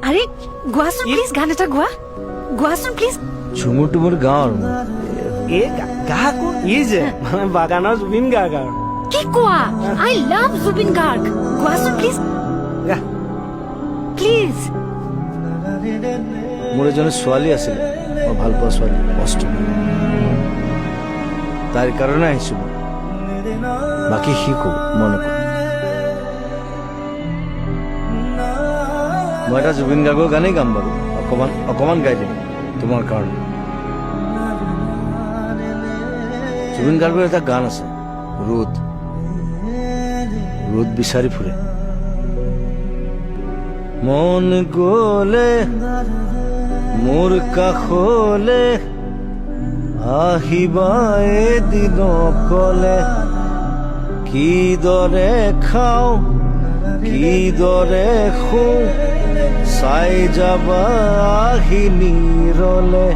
আৰে গোৱাচোন প্লিজ, গান এটা গোৱাচোন প্লিজ। ঝুমুৰটো মোৰ গাঁৱৰ এই গা কোন ই যে মানে বাগানৰ জুবিন গাৰ্গ আৰু কি কোৱা? I love Zubeen Garg. গোৱাচোন প্লিজ গা প্লিজ। মোৰ এজনী ছোৱালী আছিলে, মই ভাল পোৱা ছোৱালী, অষ্টমী। তাইৰ কাৰণে আহিছো মই, বাকী সি কব মই নকওঁ। মই এটা জুবিন গাৰ্গৰ গানেই গাম বাৰু, অকমান গাই দিম তোমাৰ কাৰণে। জুবিন গাৰ্গৰ এটা গান আছে, ৰোদ বিচাৰি ফুৰে। মন গলে মোৰ কাষলে আহিবা এদিন অকলে, কিদৰে খাওঁ কিদৰে শুওঁ চাই যাবা আহি নিৰলে।